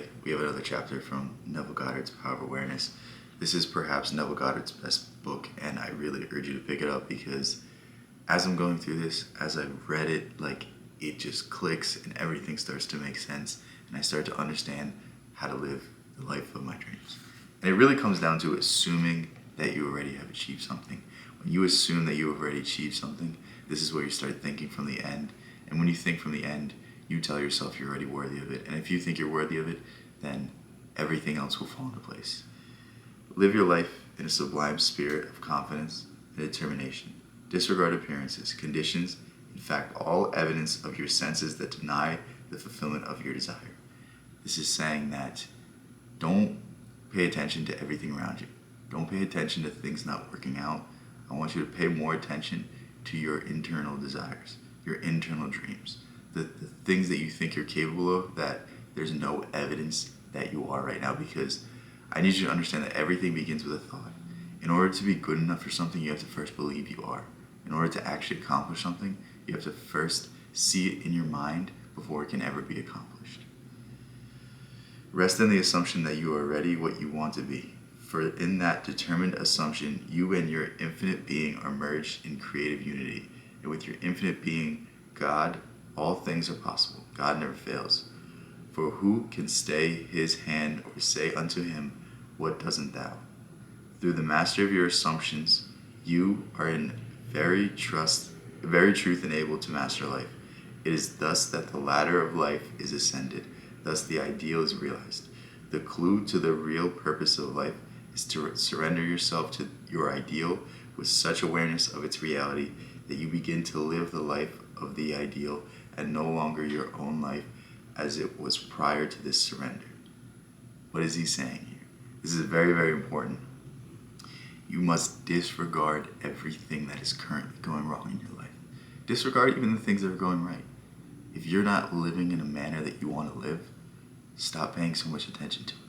today we have another chapter from Neville Goddard's Power of Awareness. This is perhaps Neville Goddard's best book, and I really urge you to pick it up because as I'm going through this, as I read it, it just clicks and everything starts to make sense, and I start to understand how to live the life of my dreams. And it really comes down to assuming that you already have achieved something. When you assume that you have already achieved something, this is where you start thinking from the end. And when you think from the end, you tell yourself you're already worthy of it. And if you think you're worthy of it, then everything else will fall into place. Live your life in a sublime spirit of confidence and determination. Disregard appearances, conditions, in fact, all evidence of your senses that deny the fulfillment of your desire. This is saying that don't pay attention to everything around you. Don't pay attention to things not working out. I want you to pay more attention to your internal desires, your internal dreams, the things that you think you're capable of that there's no evidence that you are right now, because I need you to understand that everything begins with a thought. In order to be good enough for something, you have to first believe you are. In order to actually accomplish something, you have to first see it in your mind before it can ever be accomplished. Rest in the assumption that you are already what you want to be. For in that determined assumption, you and your infinite being are merged in creative unity. And with your infinite being, God, all things are possible. God never fails. For who can stay his hand or say unto him, what doesn't thou? Through the mastery of your assumptions, you are in very truth and able to master life. It is thus that the ladder of life is ascended. Thus the ideal is realized. The clue to the real purpose of life is to surrender yourself to your ideal with such awareness of its reality that you begin to live the life of the ideal and no longer your own life as it was prior to this surrender. What is he saying here? This is very, very important. You must disregard everything that is currently going wrong in your life. Disregard even the things that are going right. If you're not living in a manner that you want to live, stop paying so much attention to it.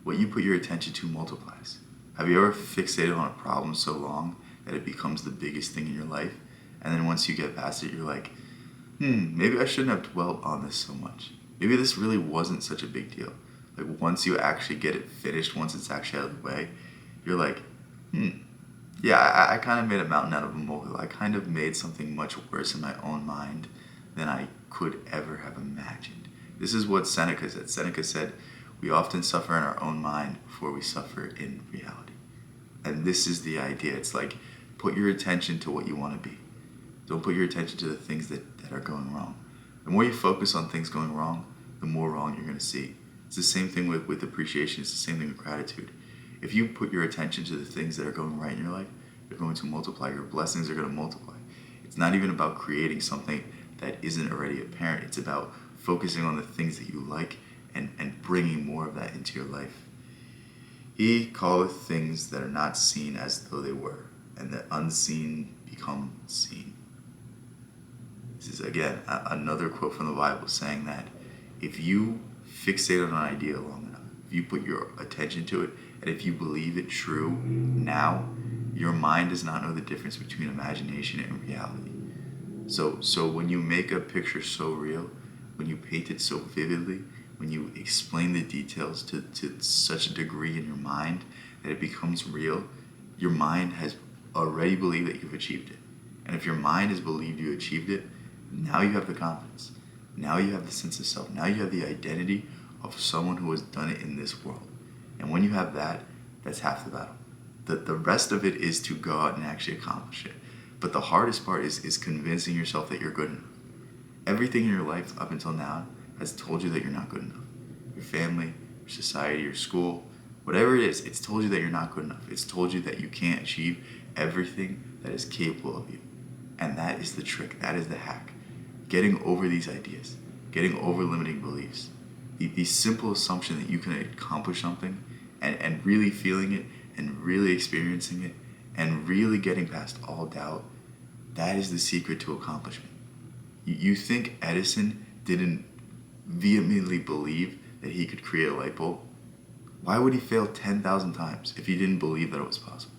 What you put your attention to multiplies. Have you ever fixated on a problem so long that it becomes the biggest thing in your life? And then once you get past it, you're like, maybe I shouldn't have dwelt on this so much. Maybe this really wasn't such a big deal. Once you actually get it finished, once it's actually out of the way, you're like, yeah, I kind of made a mountain out of a molehill. I kind of made something much worse in my own mind than I could ever have imagined. This is what Seneca said. Seneca said, we often suffer in our own mind before we suffer in reality. And this is the idea. It's like, put your attention to what you want to be. Don't put your attention to the things that are going wrong. The more you focus on things going wrong, the more wrong you're going to see. It's the same thing with appreciation. It's the same thing with gratitude. If you put your attention to the things that are going right in your life, they're going to multiply. Your blessings are going to multiply. It's not even about creating something that isn't already apparent. It's about focusing on the things that you like and bringing more of that into your life. He calleth things that are not seen as though they were, and the unseen become seen. This is, again, another quote from the Bible saying that if you fixate on an idea long enough, if you put your attention to it, and if you believe it true now, your mind does not know the difference between imagination and reality. So when you make a picture so real, when you paint it so vividly, when you explain the details to such a degree in your mind that it becomes real, your mind has already believed that you've achieved it. And if your mind has believed you achieved it, now you have the confidence. Now you have the sense of self. Now you have the identity of someone who has done it in this world. And when you have that, that's half the battle. The rest of it is to go out and actually accomplish it. But the hardest part is convincing yourself that you're good enough. Everything in your life up until now has told you that you're not good enough. Your family, your society, your school, whatever it is, it's told you that you're not good enough. It's told you that you can't achieve everything that is capable of you. And that is the trick. That is the hack. Getting over these ideas, getting over limiting beliefs. The simple assumption that you can accomplish something and really feeling it and really experiencing it and really getting past all doubt, that is the secret to accomplishment. You think Edison didn't vehemently believe that he could create a light bulb? Why would he fail 10,000 times if he didn't believe that it was possible?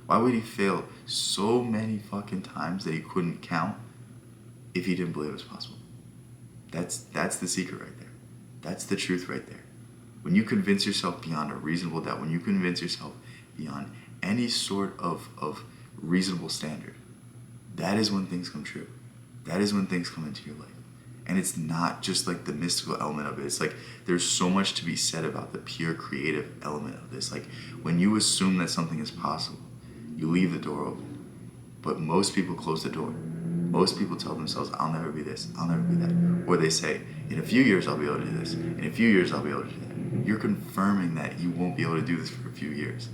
Why would he fail so many fucking times that he couldn't count if he didn't believe it was possible? That's the secret right there. That's the truth right there. When you convince yourself beyond a reasonable doubt, when you convince yourself beyond any sort of reasonable standard, that is when things come true. That is when things come into your life. And it's not just like the mystical element of it. It's like there's so much to be said about the pure creative element of this. Like when you assume that something is possible, you leave the door open. But most people close the door. Most people tell themselves, I'll never be this, I'll never be that. Or they say, in a few years I'll be able to do this, in a few years I'll be able to do that. You're confirming that you won't be able to do this for a few years.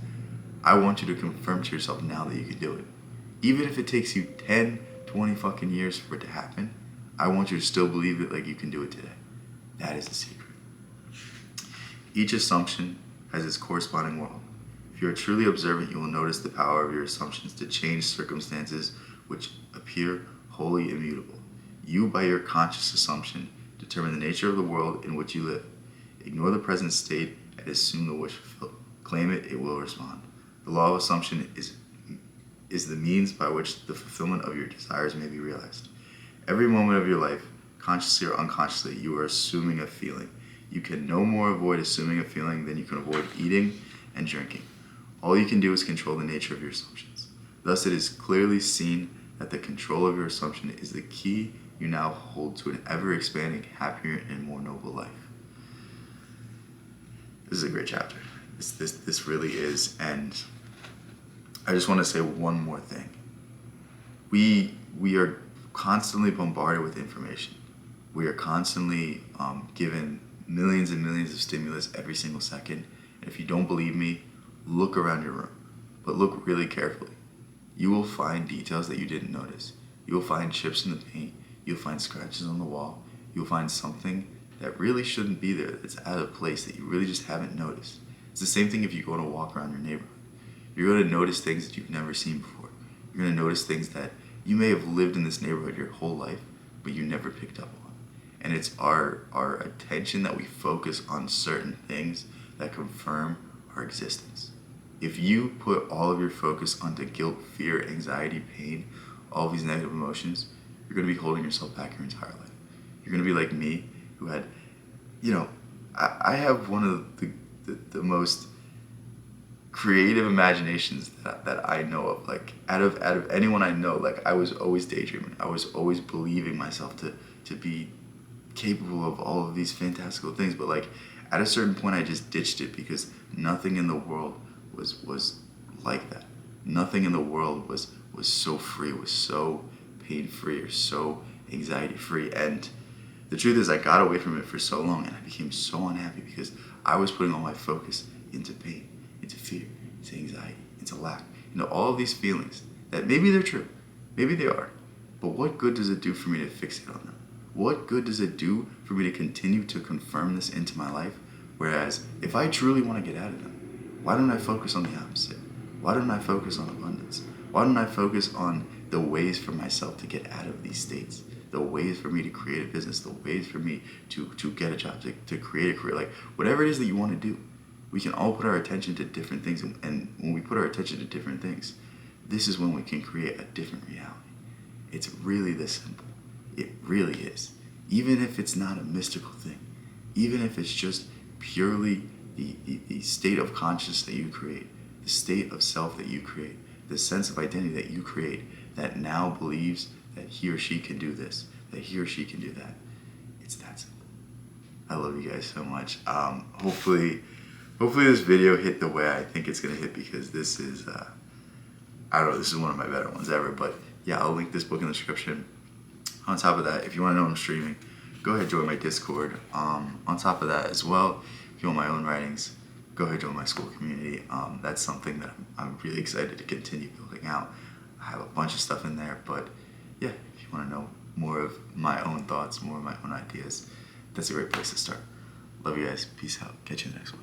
I want you to confirm to yourself now that you can do it. Even if it takes you 10, 20 fucking years for it to happen, I want you to still believe it like you can do it today. That is the secret. Each assumption has its corresponding world. If you are truly observant, you will notice the power of your assumptions to change circumstances which appear wholly immutable. You, by your conscious assumption, determine the nature of the world in which you live. Ignore the present state and assume the wish fulfilled. Claim it, it will respond. The law of assumption is the means by which the fulfillment of your desires may be realized. Every moment of your life, consciously or unconsciously, you are assuming a feeling. You can no more avoid assuming a feeling than you can avoid eating and drinking. All you can do is control the nature of your assumptions. Thus, it is clearly seen that the control of your assumption is the key you now hold to an ever-expanding, happier, and more noble life. This is a great chapter. This really is. And I just want to say one more thing. We are constantly bombarded with information. We are constantly given millions and millions of stimulus every single second. And if you don't believe me, look around your room, but look really carefully. You will find details that you didn't notice. You will find chips in the paint. You'll find scratches on the wall. You'll find something that really shouldn't be there, that's out of place, that you really just haven't noticed. It's the same thing if you go on a walk around your neighborhood. You're going to notice things that you've never seen before. You're going to notice things that you may have lived in this neighborhood your whole life, but you never picked up on. And it's our attention that we focus on certain things that confirm our existence. If you put all of your focus onto guilt, fear, anxiety, pain, all of these negative emotions, you're going to be holding yourself back your entire life. You're going to be like me, who had, I have one of the most creative imaginations that I know of. Like out of anyone I know, like I was always daydreaming. I was always believing myself to be capable of all of these fantastical things. But like at a certain point, I just ditched it because nothing in the world was like that. Nothing in the world was so free, was so pain-free or so anxiety-free. And the truth is I got away from it for so long and I became so unhappy because I was putting all my focus into pain, into fear, into anxiety, into lack, all of these feelings that maybe they're true, maybe they are, but what good does it do for me to fixate on them? What good does it do for me to continue to confirm this into my life? Whereas if I truly want to get out of them, why don't I focus on the opposite? Why don't I focus on abundance? Why don't I focus on the ways for myself to get out of these states? The ways for me to create a business, the ways for me to get a job, to create a career, like whatever it is that you want to do. We can all put our attention to different things, and when we put our attention to different things, this is when we can create a different reality. It's really this simple. It really is. Even if it's not a mystical thing, even if it's just purely the state of consciousness that you create, the state of self that you create, the sense of identity that you create that now believes that he or she can do this, that he or she can do that. It's that simple. I love you guys so much. Hopefully this video hit the way I think it's gonna hit, because this is, this is one of my better ones ever. But yeah, I'll link this book in the description. On top of that, if you wanna know I'm streaming, go ahead and join my Discord. On top of that as well, if you want my own writings, go ahead and join my school community. That's something that I'm really excited to continue building out. I have a bunch of stuff in there, but yeah, if you want to know more of my own thoughts, more of my own ideas, that's a great place to start. Love you guys. Peace out. Catch you in the next one.